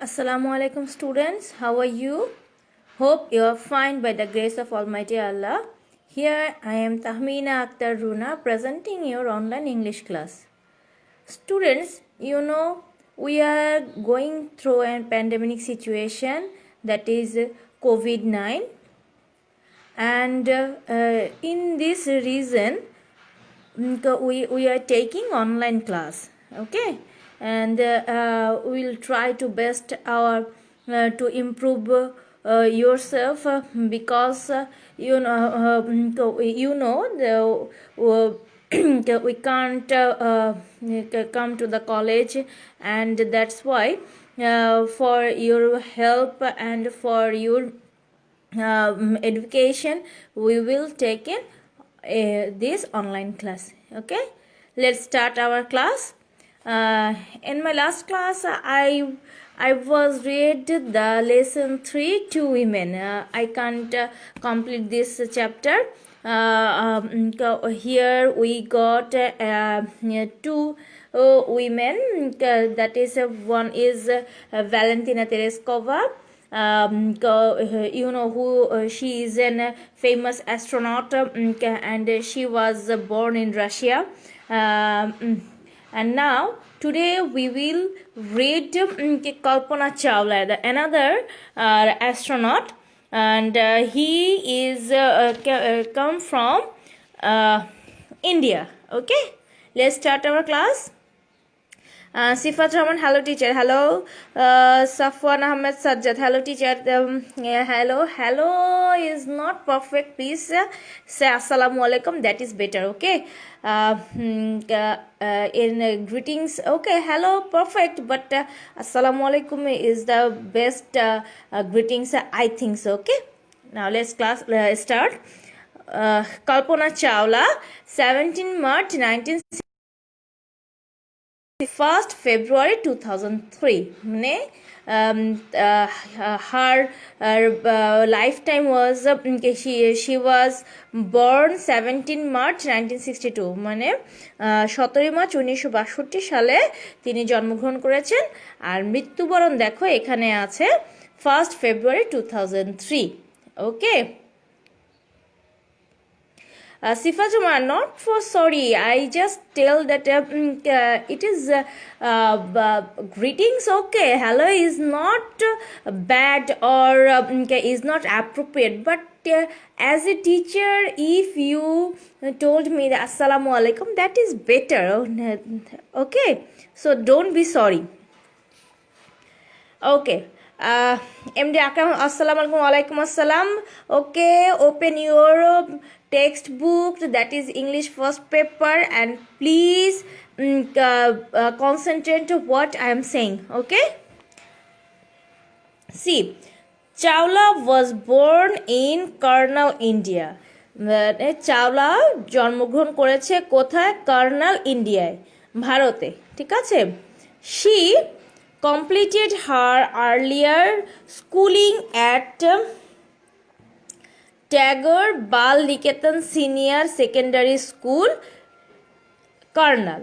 Assalamu alaikum students, how are you? Hope you are fine by the grace of Almighty Allah. Here I am Tahmina Akhtar Runa presenting your online English class. Students, we are going through a pandemic situation, that is COVID-19, and in this reason we are taking online class, okay, and we'll try to best our to improve yourself, because we can't come to the college, and that's why for your help and for your education we will take in this online class. Okay, let's start our class. In my last class I was read the lesson 3 to women. I can't complete this chapter. Here we got two women, that is one is Valentina Tereshkova. She is a famous astronaut, and she was born in Russia. And now today we will read Kalpana Chawla, another astronaut, and he is come from India. Okay, let's start our class. Sifat Rahman, hello teacher. Hello. Safwan Ahmed Sajjad, hello teacher. Hello is not perfect. Please say assalamu alaikum. That is better. Okay. In greetings, okay, hello, perfect. But assalamu alaikum is the best greetings. I think so. Okay. Now let's start. Kalpana Chawla, 17 March 1960. 1st February 2003. Her lifetime was she was born 17 March 1962, মানে 17 March 1962 সালে তিনি জন্মগ্রহণ করেছেন। আর মৃত্যুবরণ দেখো এখানে আছে 1st February 2003. Okay, Sifa Juma, not for sorry. I just tell that it is greetings. Okay, hello is not bad or is not appropriate. But as a teacher, if you told me that assalamu alaikum, that is better. Okay, so don't be sorry. Okay. MD Akram, assalamu alaikum assalam. Okay, open your textbook, that is English first paper, and please concentrate to what I am saying. Okay, see, Chawla was born in Karnal, India. Chawla জন্মগ্রহণ করেছে কোথায়? কার্নাল, ইন্ডিয়ায়, ভারতে। ঠিক আছে। She completed her earlier schooling at Tagore Bal Niketan Senior Secondary School, Karnal.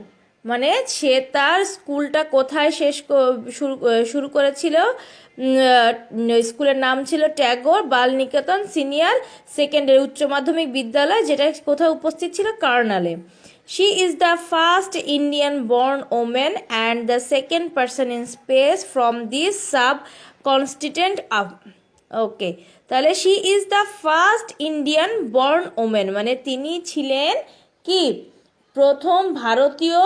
মানে সে তার স্কুলটা কোথায় শুরু করেছিল? স্কুলের নাম ছিল ট্যাগোর বাল নিকেতন সিনিয়র সেকেন্ডারি উচ্চ মাধ্যমিক বিদ্যালয়, যেটা কোথায় উপস্থিত ছিল? কার্নালে। She is the first Indian born woman and the second person in space from this subcontinent of ওকে, তাহলে she is the first Indian born woman, মানে তিনি ছিলেন কি? প্রথম ভারতীয়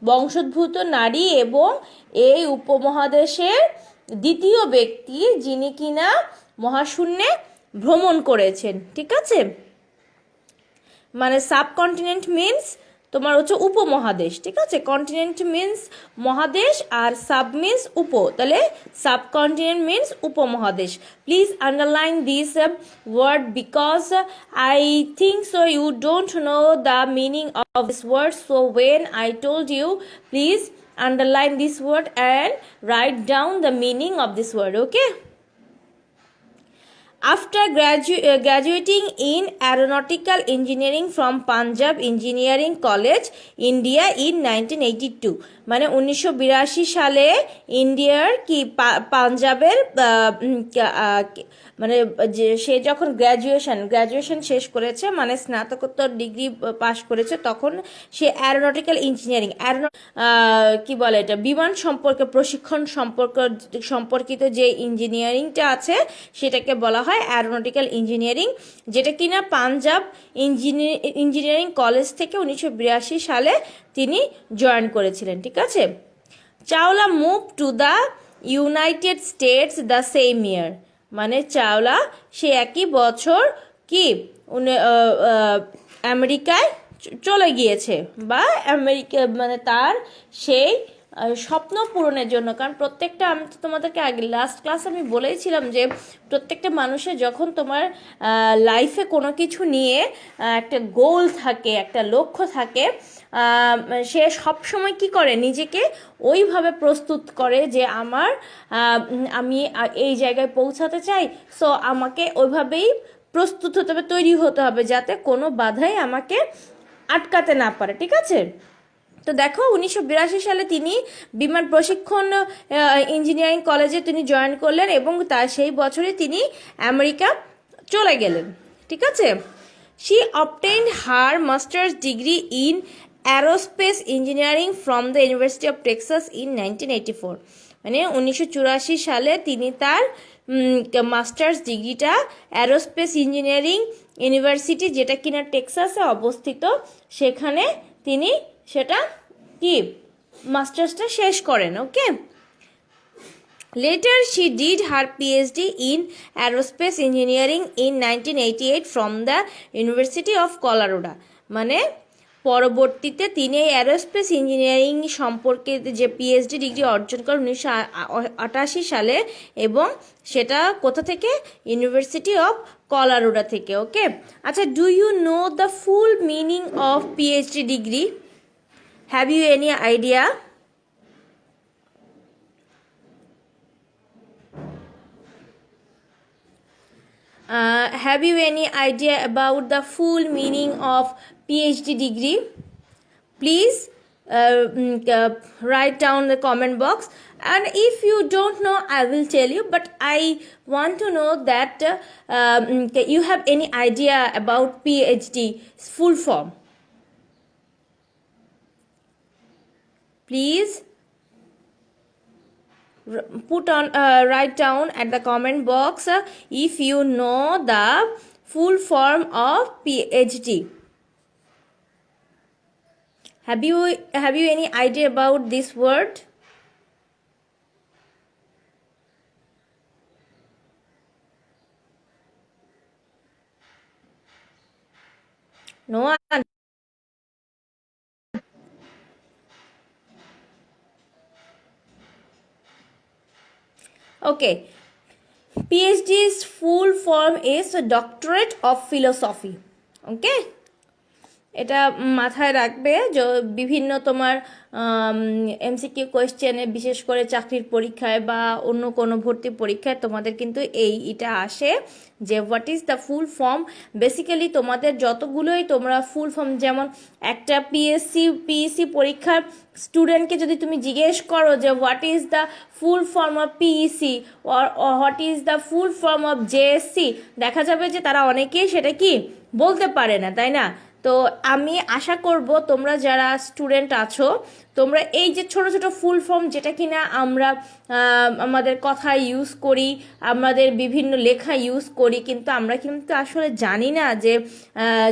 বংশোদ্ভূত নারী এবং এই উপমহাদেশের দ্বিতীয় ব্যক্তি যিনি কিনা মহাশূন্যে ভ্রমণ করেছেন। ঠিক আছে, মানে সাবকন্টিনেন্ট মিনস তোমার হচ্ছে উপমহাদেশ। ঠিক আছে, কন্টিনেন্ট মিনস মহাদেশ আর সাব মিনস উপ, তাহলে সাবকন্টিনেন্ট মিনস উপমহাদেশ। Please underline this word because I think so you don't know the meaning of this word, so when I told you please underline this word and write down the meaning of this word. Okay, After graduating in aeronautical engineering from Punjab Engineering College, India in 1982, মানে 1982 সালে ইন্ডিয়ার কি পাঞ্জাবের মানে যে সে যখন graduation শেষ করেছে, মানে স্নাতকোত্তর ডিগ্রি পাশ করেছে, তখন সে অ্যারোনটিক্যাল ইঞ্জিনিয়ারিং কি বলে এটা, বিমান প্রশিক্ষণ সম্পর্কিত যে ইঞ্জিনিয়ারিংটা আছে সেটাকে বলা হয় অ্যারোনটিক্যাল ইঞ্জিনিয়ারিং, যেটা কিনা পাঞ্জাব ইঞ্জিনিয়ারিং কলেজ থেকে 1982 সালে তিনি জয়েন করেছিলেন। ঠিক আছে। Chawla move to the United states the same ইয়ার, মানে চাওলা সে একই বছর কি আমেরিকায় চলে গিয়েছে, বা আমেরিকা মানে তার সেই স্বপ্ন পূরণের জন্য। কারণ প্রত্যেকটা, আমি তো তোমাদেরকে আগে লাস্ট ক্লাস আমি বলেইছিলাম যে প্রত্যেকটা মানুষের যখন তোমার লাইফে কোনো কিছু নিয়ে একটা গোল থাকে, একটা লক্ষ্য থাকে, সে সবসময় কি করে, নিজেকে ওইভাবে প্রস্তুত করে যে আমি এই জায়গায় পৌঁছাতে চাই, সো আমাকে ওইভাবেই প্রস্তুত হতে হবে, তৈরি হতে হবে, যাতে কোনো বাধাই আমাকে আটকাতে না পারে। ঠিক আছে। তো দেখো 1982 সালে তিনি বিমান প্রশিক্ষণ ইঞ্জিনিয়ারিং কলেজে তিনি জয়েন করলেন এবং তার সেই বছরে তিনি আমেরিকা চলে গেলেন। ঠিক আছে। She obtained her masters degree in aerospace engineering from the university of Texas in 1984, মানে 1984 সালে তিনি তার মাস্টার্স ডিগ্রিটা অ্যারোস্পেস ইঞ্জিনিয়ারিং ইউনিভার্সিটি, যেটা কিনা টেক্সাসে অবস্থিত, সেখানে তিনি সেটা কি মাস্টার্সটা শেষ করেন। ওকে। Later she did her PhD in aerospace engineering in 1988 from the University of Colorado, মানে পরবর্তীতে তিনি অ্যারোস্পেস ইঞ্জিনিয়ারিং সম্পর্কে যে পিএইচডি ডিগ্রি অর্জন করেন 1988 সালে, এবং সেটা কোথা থেকে, ইউনিভার্সিটি অফ কলোরাডো থেকে। ওকে। আচ্ছা, do you know the full meaning of PhD degree? Have you any idea? Have you any idea about the full meaning of PhD degree? Please write down the comment box, and if you don't know I will tell you, but I want to know that you have any idea about PhD full form. Please write down at the comment box if you know the full form of PhD. Have you any idea about this word? No one. Okay. PhD's full form is a Doctorate of Philosophy. Okay. এটা মাথায় রাখবে, যে বিভিন্ন তোমার MCQ কোয়েশ্চেনে, বিশেষ করে চাকরির পরীক্ষায় বা অন্য কোনো ভর্তি পরীক্ষায় তোমাদের কিন্তু এটা আসে যে what is the full form. Basically তোমাদের যতগুলোই তোমরা ফুল ফর্ম, যেমন একটা পিএসসি পরীক্ষার স্টুডেন্টকে যদি তুমি জিজ্ঞেস করো যে what is the full form of PEC or what is the full form of JSC, দেখা যাবে যে তারা অনেকেই সেটা কি বলতে পারে না, তাই না? তো আমি আশা করব তোমরা যারা স্টুডেন্ট আছো, তোমরা এই যে ছোট ছোট ফুল ফর্ম, যেটা কিনা আমরা আমাদের কথায় ইউজ করি, আমাদের বিভিন্ন লেখা ইউজ করি, কিন্তু আমরা কিন্তু আসলে জানি না যে,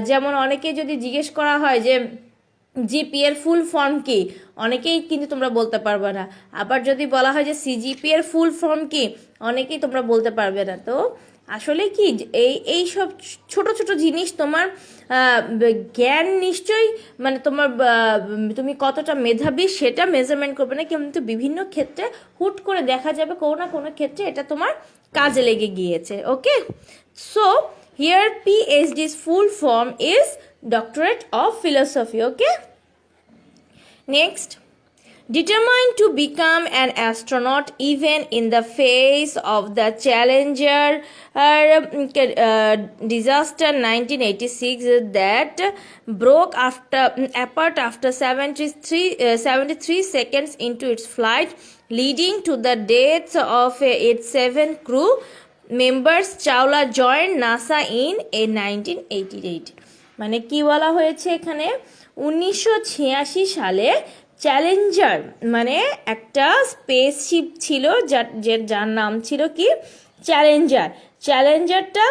যেমন অনেকে যদি জিজ্ঞেস করা হয় যে জিপি এর ফুল ফর্ম কি, অনেকেই কিন্তু তোমরা বলতে পারবে না। আবার যদি বলা হয় যে সিজিপি এর ফুল ফর্ম কি, অনেকেই তোমরা বলতে পারবে না। তো আসলে কি এই সব ছোট ছোট জিনিস তোমার জ্ঞান নিশ্চয়ই, মানে তোমার তুমি কতটা মেধাবী সেটা মেজারমেন্ট করবে না, কিন্তু বিভিন্ন ক্ষেত্রে হুট করে দেখা যাবে কোনো না কোনো ক্ষেত্রে এটা তোমার কাজে লেগে গিয়েছে। Okay. So here PhD's full form is Doctorate of Philosophy. Okay. Next, determined to become an astronaut even in the face of the Challenger disaster 1986 that broke apart after 73 seconds into its flight, leading to the deaths of its 7 crew members. Chawla joined NASA in 1988. মানে কি বলা হয়েছে এখানে, 1986 সালে Challenger মানে একটা spaceship ছিল যার নাম ছিল কি চ্যালেঞ্জারটা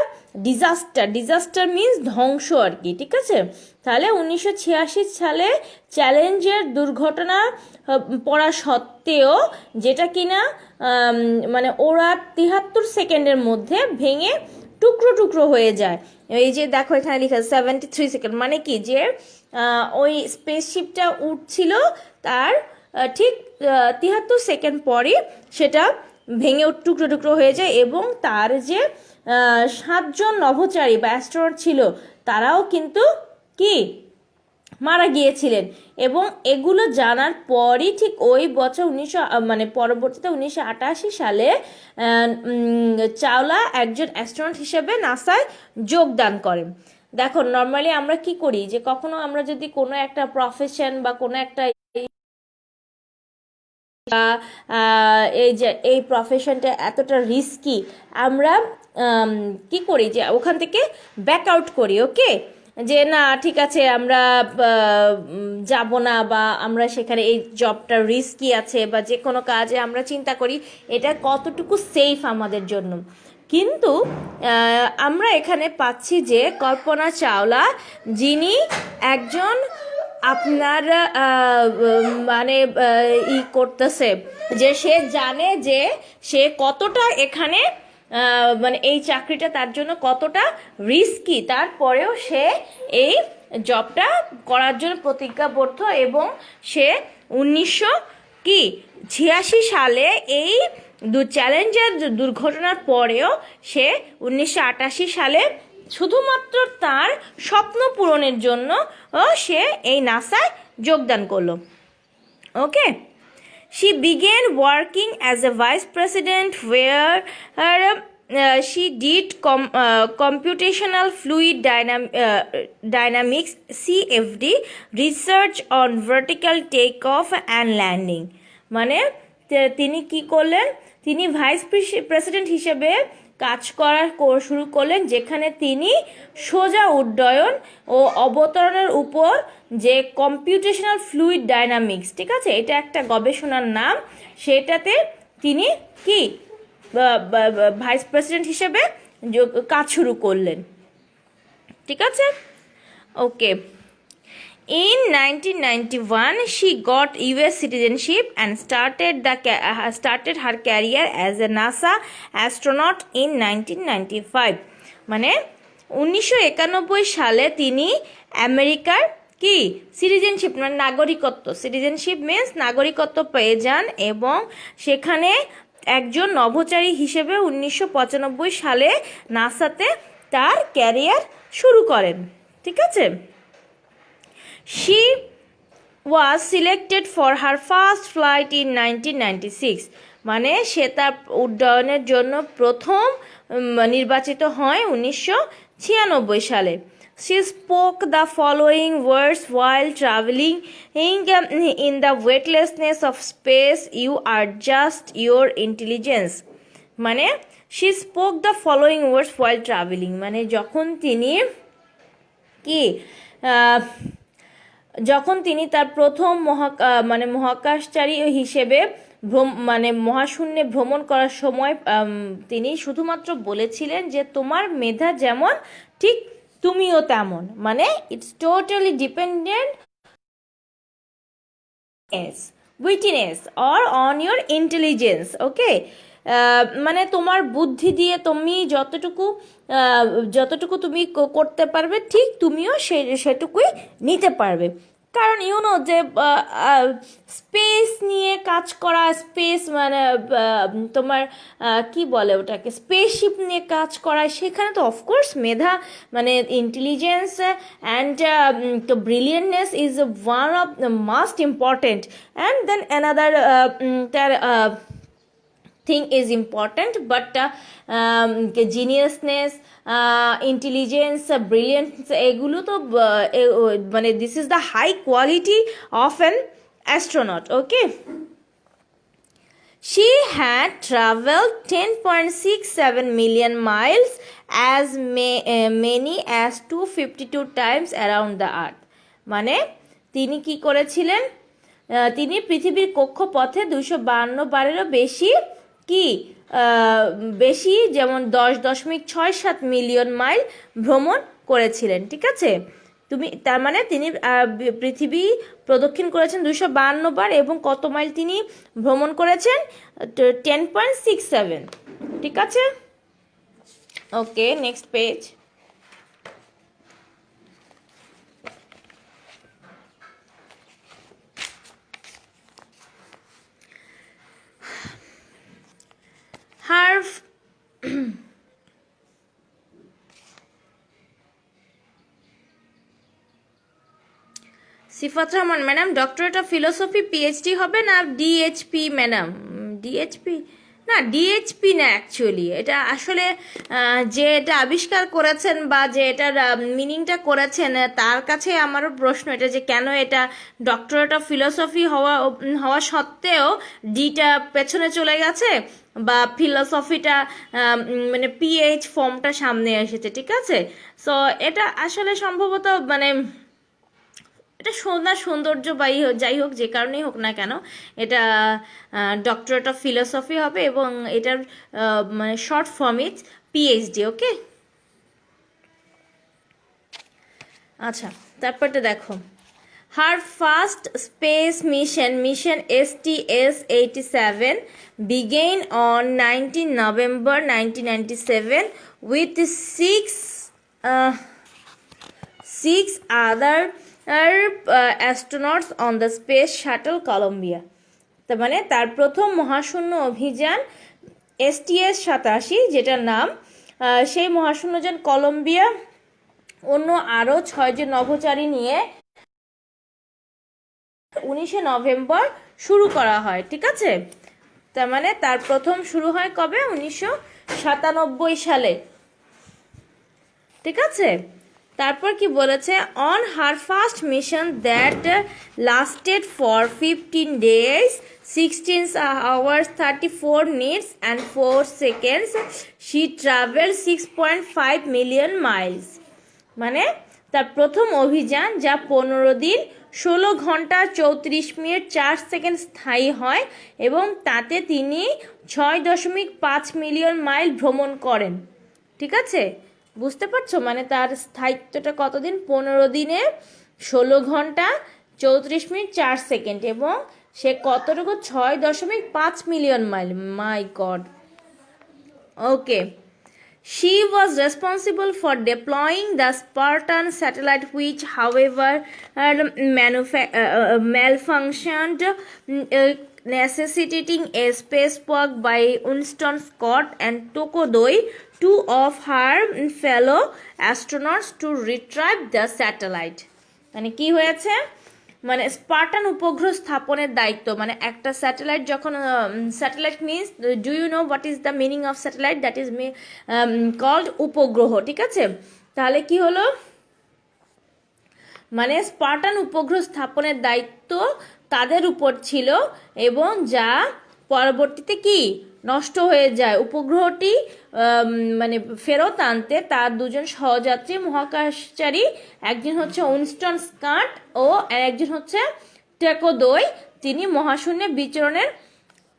ডিজাস্টার মিন্স ধ্বংস আর কি, ঠিক আছে। তাহলে 1986 সালে চ্যালেঞ্জার দুর্ঘটনা পড়া সত্ত্বেও, যেটা কিনা মানে ওরা 73 সেকেন্ডের মধ্যে ভেঙে টুকরো টুকরো হয়ে যায়। এই যে দেখো এখানে লেখা 73 সেকেন্ড, মানে কি যে ওই স্পেসশিপটা উঠছিল তার ঠিক 73 সেকেন্ড পরই সেটা ভেঙে টুকরো টুকরো হয়ে যায়, এবং তার যে 7 জন নভোচারী বা অ্যাস্ট্রোনট ছিল তারাও কিন্তু কি মারা গিয়েছিলেন। এবং এগুলো জানার পরই ঠিক ওই বছর মানে পরবর্তীতে 1988 সালে চাওলা একজন অ্যাস্ট্রোনট হিসেবে নাসায় যোগদান করেন। দেখো নর্মালি আমরা কি করি যে কখনো আমরা যদি কোনো একটা প্রফেশন বা কোনো একটা এই যে এই প্রফেশনটা এতটা রিস্কি, আমরা কি করি যে ওখান থেকে ব্যাক আউট করি, ওকে, যে না ঠিক আছে আমরা যাব না, বা আমরা সেখানে এই জবটা রিস্কি আছে, বা যে কোনো কাজে আমরা চিন্তা করি এটা কতটুকু সেফ আমাদের জন্য। কিন্তু আমরা এখানে পাচ্ছি যে কল্পনা চাওলা, যিনি একজন আপনার মানে ই করতেছে যে সে জানে যে সে কতটা এখানে মানে এই চাকরিটা তার জন্য কতটা রিস্কি, তারপরেও সে এই জবটা করার জন্য প্রতিজ্ঞাবদ্ধ, এবং সে 1986 সালে এই চ্যালেঞ্জার দুর্ঘটনার পরেও সে 1988 সালে শুধুমাত্র তার স্বপ্ন পূরণের জন্য সে এই নাসায় যোগদান করলো, ওকে। She began working as a vice president where she did computational fluid dynamics CFD research on vertical takeoff and landing। মানে তিনি কি করলেন, তিনি ভাইস প্রেসিডেন্ট হিসেবে কাজ শুরু করলেন, যেখানে তিনি সোজা উড্ডয়ন ও অবতরণের উপর যে কম্পিউটেশনাল ফ্লুইড ডাইনামিক্স, ঠিক আছে, এটা একটা গবেষণার নাম, সেটাতে তিনি কি ভাইস প্রেসিডেন্ট হিসেবে কাজ শুরু করলেন, ঠিক আছে, ওকে। In 1991, she got US citizenship and started her career as a NASA astronaut in 1995। মানে 1991 সালে তিনি আমেরিকার কি সিটিজেনশিপ মানে সিটিজেনশিপ মিন্স নাগরিকত্ব পেয়ে যান, এবং সেখানে একজন নভোচারী হিসেবে 1995 সালে নাসাতে তার ক্যারিয়ার শুরু করেন, ঠিক আছে। She was selected for her first flight in 1996। মানে সে তার উড্ডয়নের জন্য প্রথম নির্বাচিত হয় 1996 সালে। She spoke the following words while traveling in the weightlessness of space: "You are just your intelligence." মানে she spoke the following words while traveling, মানে যখন তিনি তার প্রথম মহাকাশচারী হিসেবে মানে মহাশূন্যে ভ্রমণ করার সময় তিনি শুধুমাত্র বলেছিলেন যে তোমার মেধা যেমন ঠিক তুমিও তেমন, মানে it's totally dependent wittiness or on your intelligence, okay. মানে তোমার বুদ্ধি দিয়ে তুমি যতটুকু তুমি করতে পারবে ঠিক তুমিও সেটুকুই নিতে পারবে। কারণ ইউনো যে স্পেস নিয়ে কাজ করা, স্পেস মানে তোমার কি বলে ওটাকে, স্পেসশিপ নিয়ে কাজ করা, সেখানে তো অফকোর্স মেধা মানে ইন্টেলিজেন্স অ্যান্ড তো brilliantness is one of the most important, and then another তার thing is important, but geniusness, intelligence, brilliance, এগুলো তো মানে this is the high quality of an astronaut. Okay, she had traveled 10.67 million miles, as many as 252 times around the earth. মানে তিনি কি করেছিলেন, তিনি পৃথিবীর কক্ষপথে 252 বারেরও বেশি কি বেশি, যেমন 10.67 মিলিয়ন মাইল ভ্রমণ করেছিলেন। ঠিক আছে, তুমি তার মানে তিনি পৃথিবী প্রদক্ষিণ করেছেন 252 বার, এবং কত মাইল তিনি ভ্রমণ করেছেন, 10.67। ঠিক আছে, okay, next page. Her Sifat Rahman madam doctorate of philosophy PhD হবে না ডিএইচপি ম্যাডাম? ডিএইচপি না, ডিএইচপি না, অ্যাকচুয়ালি এটা আসলে যে এটা আবিষ্কার করেছেন বা যে এটার মিনিংটা করেছেন তার কাছে আমারও প্রশ্ন এটা, যে কেন এটা ডক্টরেট অফ ফিলোসফি হওয়া সত্ত্বেও ডিটা পেছনে চলে গেছে, বা ফিলোসফিটা মানে পিএইচ ফর্মটা সামনে এসেছে। ঠিক আছে, সো এটা আসলে সম্ভবত মানে এটা সৌন্দর্য বা যাই হোক, যে কারণেই হোক না কেন, এটা ডক্টরেট অফ ফিলোসফি হবে, এবং এটার মানে শর্ট ফর্ম ইজ পিএইচডি। ওকে, আচ্ছা, তারপরটা দেখো, Her first space mission STS-87 began on 19 November 1997 with six other astronauts on the space shuttle Columbia. তার মানে তার প্রথম মহাশূন্য অভিযান STS-87, যেটার নাম সেই মহাশূন্যযান কলম্বিয়া, অন্য আরও 6 জন নভোচারী নিয়ে 19 নভেম্বর শুরু করা হয়। ঠিক আছে, তার মানে তার প্রথম শুরু হয় কবে, 1997 সালে। ঠিক আছে, তারপর কি বলেছে, on her first mission that lasted for 15 days 16 hours 34 minutes and 4 seconds she traveled 6.5 million miles। মানে তার প্রথম অভিযান যা 15 দিন 16 ঘন্টা 34 মিনিট 4 সেকেন্ড স্থায়ী হয়, এবং তাতে তিনি 6.5 মিলিয়ন মাইল ভ্রমণ করেন। ঠিক আছে, বুঝতে পারছো, মানে তার স্থায়িত্বটা কতদিন, 15 দিনে 16 ঘন্টা 34 মিনিট 4 সেকেন্ড, এবং সে কতটুকু, 6.5 million mile. My god. Okay, she was responsible for deploying the Spartan satellite, which however malfunctioned, necessitating a spacewalk by Winston Scott and Toko Doi, two of her fellow astronauts, to retrieve the satellite। মানে কি হয়েছে, মানে Spartan উপগ্রহ স্থাপনের দায়িত্ব, মানে একটা satellite যখন, satellite means, do you know what is the meaning of satellite? That is called উপগ্রহ। ঠিক আছে, তাহলে কি হলো, মানে স্পার্টান উপগ্রহ স্থাপনের দায়িত্ব তাদের উপর ছিল, এবং যা পরবর্তীতে কি নষ্ট হয়ে যায়। উপগ্রহটি মানে ফেরত আনতে তার 2 জন সহযাত্রী মহাকাশচারী, একজন হচ্ছে উইনস্টন স্কট ও একজন হচ্ছে টেকো দোই, তিনি মহাশূন্যে বিচরণের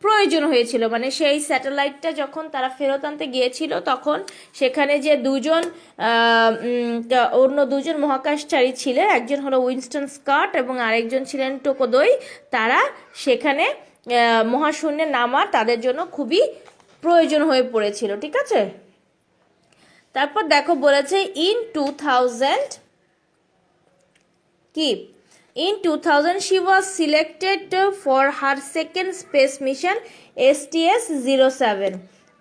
প্রয়োজন হয়েছিল। মানে সেই স্যাটেলাইটটা যখন তারা ফেরত আনতে গিয়েছিল, তখন সেখানে যে 2 জন অন্য 2 জন মহাকাশচারী ছিলেন, একজন হলো উইনস্টন স্কট এবং আরেকজন ছিলেন টোকো দোই, তারা সেখানে মহাশূন্যে নামা তাদের জন্য খুবই প্রয়োজন হয়ে পড়েছিল। ঠিক আছে, তারপর দেখো বলেছে ইন 2000 কি In 2000, she was selected for her second space mission STS-07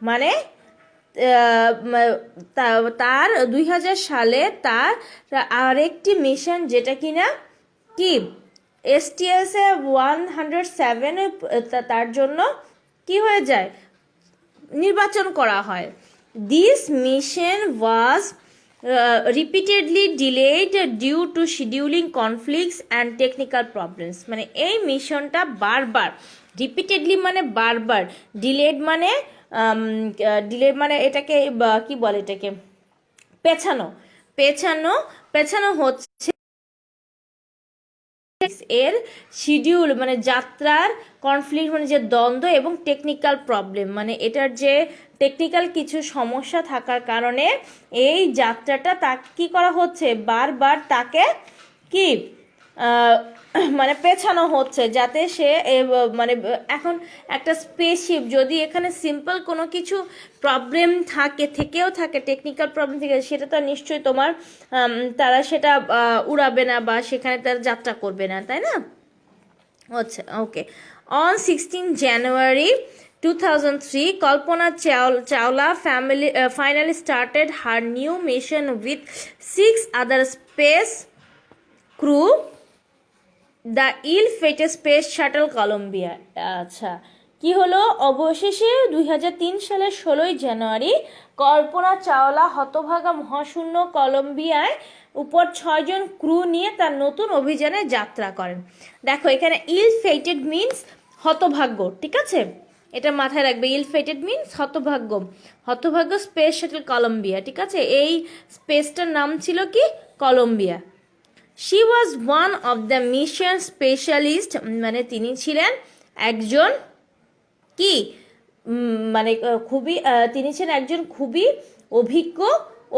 মানে তার 2000 সালে তার আরেকটি মিশন যেটা কিনা কি STS-107 তার জন্য কি হয়ে যায় নির্বাচন করা হয়। This mission was repeatedly delayed due to scheduling conflicts and technical problems মানে এই মিশনটা বারবার রিপিটেডলি মানে বারবার ডিলেড মানে এটাকে কি বলে এটাকে পেছানো পেছানো পেছানো হচ্ছে এর শিডিউল মানে যাত্রার কনফ্লিক্ট মানে যে দ্বন্দ্ব এবং টেকনিক্যাল প্রবলেম মানে এটার যে টেকনিক্যাল কিছু সমস্যা থাকার কারণে এই যাত্রাটা তাকে কি করা হচ্ছে বারবার তাকে কি মানে পেছানো হচ্ছে যাতে সে মানে এখন একটা স্পেসশিপ যদি এখানে সিম্পল কোনো কিছু প্রবলেম থেকেও থাকে টেকনিক্যাল প্রবলেম থেকে সেটা তো নিশ্চয়ই তোমার তারা সেটা উড়াবে না বা সেখানে তারা যাত্রা করবে না তাই না আচ্ছা okay on 16 January 2003 Kalpana Chawla finally started her new mission with 6 other space crew the ill fated space shuttle Columbia. আচ্ছা কি হলো অবশেষে 2003 সালের 16 জানুয়ারি কল্পনা চাওলা হতভাগা মহাশূন্য কলম্বিয়ায় উপর 6 জন ক্রু নিয়ে তার নতুন অভিযানে যাত্রা করেন। দেখো এখানে ইল-ফেটেড মিনস হতভাগ্য, ঠিক আছে, এটা মাথায় রাখবে। ইল-ফেটেড মিনস হতভাগ্য, হতভাগ্য স্পেস শাটল কলম্বিয়া, ঠিক আছে। এই স্পেসটার নাম ছিল কি Colombia. She was one of the mission specialist মানে তিনি ছিলেন একজন কি মানে খুবই তিনি ছিলেন একজন খুবই অভিজ্ঞ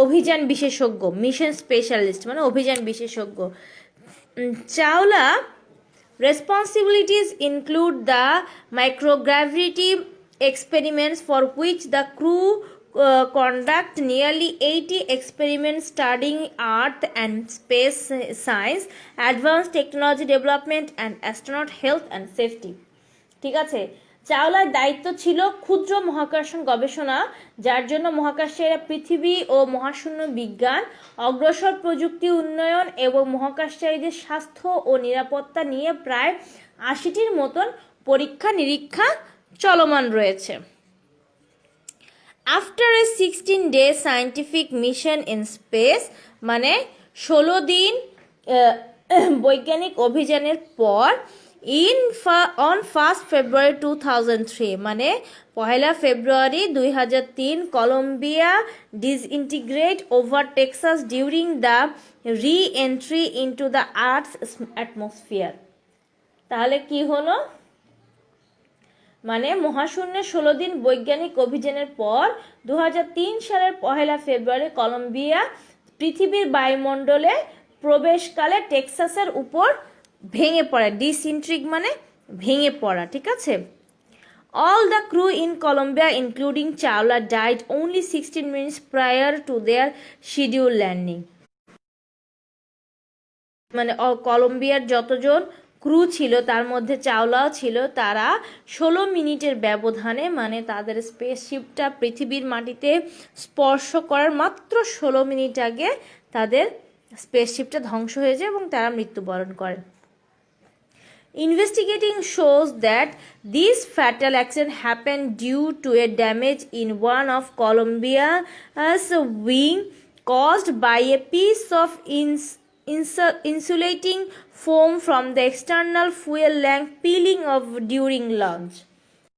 অভিযান বিশেষজ্ঞ। মিশন স্পেশালিস্ট মানে অভিযান বিশেষজ্ঞ। Chawla responsibilities include the microgravity experiments for which the crew conduct nearly 80 experiments studying earth and space science, advanced technology development and astronaut health and safety, ঠিক আছে। চাওলার দায়িত্ব ছিল ক্ষুদ্র মহাকাশন গবেষণা, যার জন্য মহাকাশের পৃথিবী ও মহাশূন্য বিজ্ঞান, অগ্রসর প্রযুক্তি উন্নয়ন এবং মহাকাশচারীদের স্বাস্থ্য ও নিরাপত্তা নিয়ে প্রায় 80টির মতন পরীক্ষা নিরীক্ষা চলমান রয়েছে। After a 16-day scientific mission in space মানে 16 দিন বৈজ্ঞানিক অভিযানের পর অন 1 February 2003 মানে 1 February 2003 Columbia disintegrate over Texas during the reentry into the earth's atmosphere. তাহলে কি হলো, মানে মহাশূন্যে 16 দিন বৈজ্ঞানিক অভিযানের পর 2003 সালের 1 ফেব্রুয়ারি কলম্বিয়া পৃথিবীর বায়ুমণ্ডলে প্রবেশকালে টেক্সাসের উপর ভেঙে পড়ে। ডিসইন্ট্রিগ মানে ভেঙে পড়া, ঠিক আছে। All the crew in Columbia including Chawla died only 16 minutes prior to their schedule landing. মানে কলম্বিয়ার যতজন ক্রু ছিল তার মধ্যে চাওলাও ছিল, তারা 16 মিনিটের ব্যবধানে মানে তাদের স্পেসশিপটা পৃথিবীর মাটিতে স্পর্শ করার মাত্র 16 মিনিট আগে তাদের স্পেসশিপটা ধ্বংস হয়ে যায় এবং তারা মৃত্যুবরণ করে। Investigating shows that this fatal accident happened due to a damage in one of Columbia's wing caused by a piece of insulating foam from the external fuel tank peeling off during launch.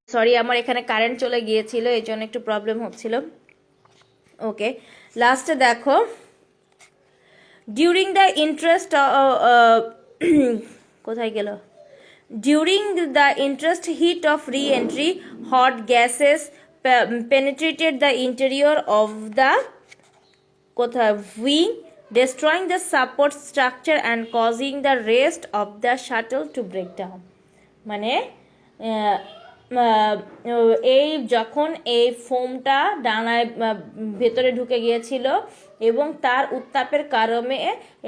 Sorry, আমার এখানে current চলে গিয়েছিল, এই জন্য একটু problem হচ্ছিল। ওকে, লাস্টে দেখো ডিউরিং দ্য ইন্টারেস্ট কোথায় গেল During the intense heat of re-entry, hot gases penetrated the interior of the wing, destroying the support structure and causing the rest of the shuttle to break down. মানে এই যখন এই ফোমটা ডানায় ভেতরে ঢুকে গিয়েছিল এবং তার উত্তাপের কারণে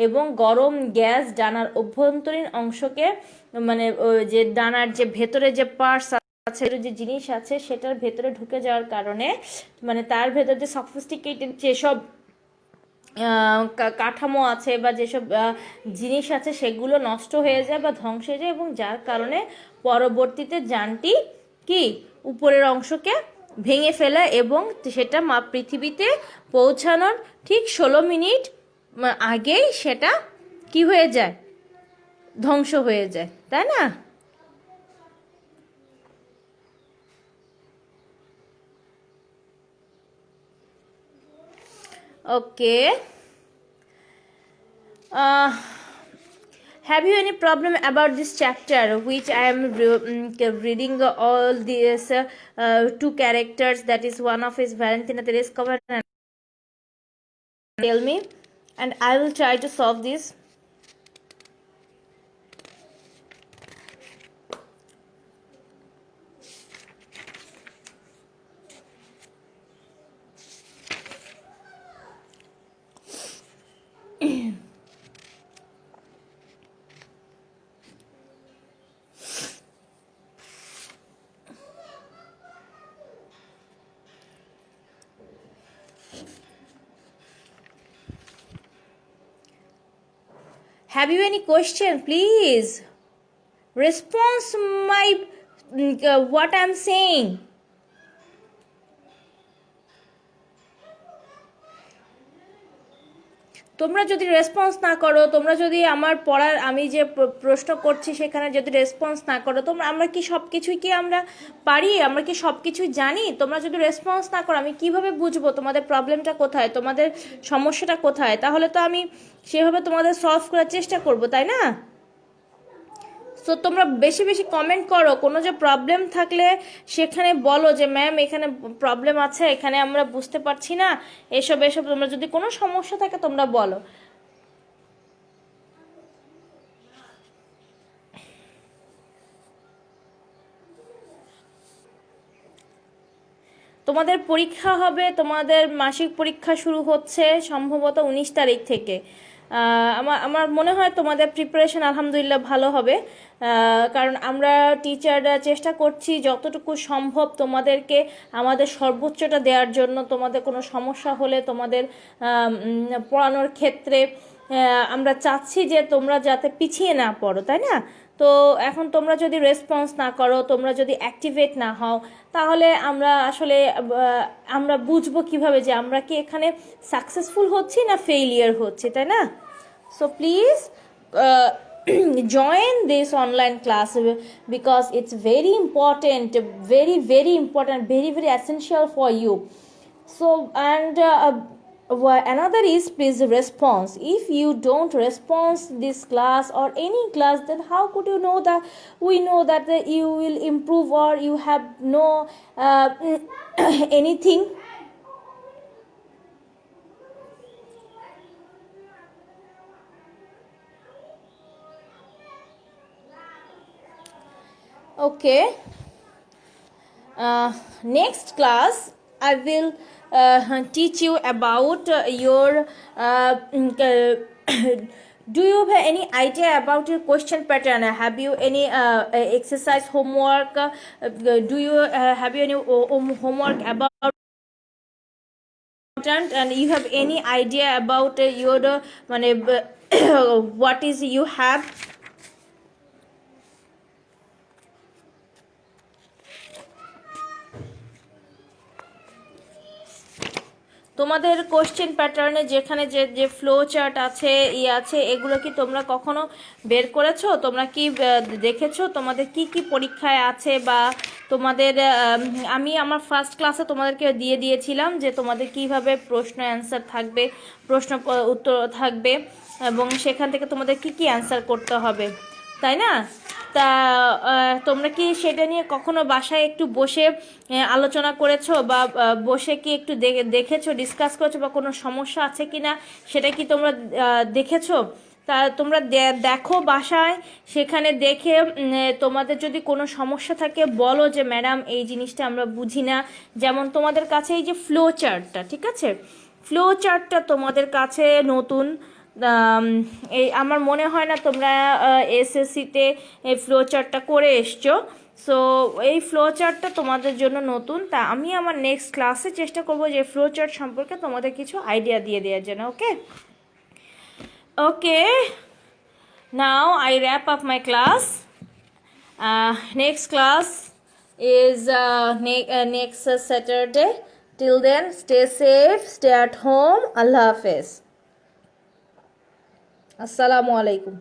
এবং গরম গ্যাস ডানার অভ্যন্তরীণ অংশকে মানে যে ডানার যে ভেতরে যে পার্টস আছে, যে জিনিস আছে সেটার ভেতরে ঢুকে যাওয়ার কারণে মানে তার ভেতর যে সফিস্টিকেটেড যেসব কাঠামো আছে বা যেসব জিনিস আছে সেগুলো নষ্ট হয়ে যায় বা ধ্বংস হয়ে যায় এবং যার কারণে পরবর্তীতে যানটি কি উপরের অংশকে ভেঙে ফেলে এবং সেটা পৃথিবীতে পৌঁছানোর ঠিক 16 মিনিট আগেই সেটা কি হয়ে যায়, ধ্বংস হয়ে যায়, তাই না? ওকে, have you any problem about this chapter which I am reading all these two characters, that is one of is Valentina Tereshkova, and tell me and I will try to solve this. Have you any question? Please response my what I'm saying. তোমরা যদি response না করো, তোমরা যদি আমার পড়ার আমি যে প্রশ্ন করছি সেখানে যদি রেসপন্স না করো, আমরা কি সব কিছুই কি আমরা পারি, আমরা কি সব কিছুই জানি? তোমরা যদি রেসপন্স না করো আমি কিভাবে বুঝবো তোমাদের প্রবলেমটা কোথায়, তোমাদের সমস্যাটা কোথায়? তাহলে তো আমি সেভাবে তোমাদের সলভ করার চেষ্টা করব, তাই না? সো তোমরা বেশি বেশি কমেন্ট করো, কোনো যে প্রবলেম থাকলে সেখানে বলো যে ম্যাম এখানে প্রবলেম আছে, এখানে আমরা বুঝতে পারছি না, এসব তোমরা যদি কোনো সমস্যা থাকে তোমরা বলো। তোমাদের পরীক্ষা হবে, তোমাদের মাসিক পরীক্ষা শুরু হচ্ছে সম্ভবত 19 তারিখ থেকে। আমার মনে হয় তোমাদের প্রিপারেশন আলহামদুলিল্লাহ ভালো হবে, কারণ আমরা টিচাররা চেষ্টা করছি যতটুকু সম্ভব তোমাদেরকে আমাদের সর্বোচ্চটা দেওয়ার জন্য। তোমাদের কোনো সমস্যা হলে তোমাদের পড়ানোর ক্ষেত্রে আমরা চাচ্ছি যে তোমরা যাতে পিছিয়ে না পড়ো, তাই না? তো এখন তোমরা যদি রেসপন্স না করো, তোমরা যদি অ্যাক্টিভেট না হও, তাহলে আমরা আসলে আমরা বুঝবো কিভাবে যে আমরা কি এখানে সাকসেসফুল হচ্ছি না ফেইলিয়ার হচ্ছি, তাই না? So please join this online class because it's very important, very important, very essential for you. So and another is please response. If you don't respond this class or any class, then how could you know that we know that you will improve or you have no anything? Okay, next class I will teach you about your do you have any idea about your question pattern? Have you any exercise homework? Do you have you any homework about and you have any idea about your what is you have? তোমাদের question প্যাটার্নে যেখানে যে যে flow chart আছে আছে, এগুলো কি তোমরা কখনো বের করেছো? তোমরা কি দেখেছো তোমাদের কি কি পরীক্ষায় আছে? বা তোমাদের আমি আমার ফার্স্ট ক্লাসে তোমাদেরকে দিয়ে দিয়েছিলাম যে তোমাদের কিভাবে প্রশ্ন অ্যান্সার থাকবে, প্রশ্ন উত্তর থাকবে এবং সেখান থেকে তোমাদের কি কি অ্যান্সার করতে হবে, তাই না? তা তোমরা কি সেটা নিয়ে কখনো বাসায় একটু বসে আলোচনা করেছো বা বসে কি একটু দেখেছো, ডিসকাস করেছো বা কোনো সমস্যা আছে কি না সেটা কি তোমরা দেখেছো? তা তোমরা দেখো বাসায়, সেখানে দেখে তোমাদের যদি কোনো সমস্যা থাকে বলো যে ম্যাডাম এই জিনিসটা আমরা বুঝি না। যেমন তোমাদের কাছে এই যে ফ্লো চার্টটা, ঠিক আছে, ফ্লো চার্টটা তোমাদের কাছে নতুন। এই আমার মনে হয় না তোমরা এসএসসিতে এই ফ্লো চার্টটা করে এসছো। সো এই ফ্লো চার্টটা তোমাদের জন্য নতুন। তা আমি আমার নেক্সট ক্লাসে চেষ্টা করবো যে ফ্লো চার্ট সম্পর্কে তোমাদের কিছু আইডিয়া দিয়ে দেওয়ার জন্য। ওকে ওকে, now I wrap up my class. Next class is next Saturday. Till then, stay safe, stay at home. Allah Hafiz. Assalamu alaikum.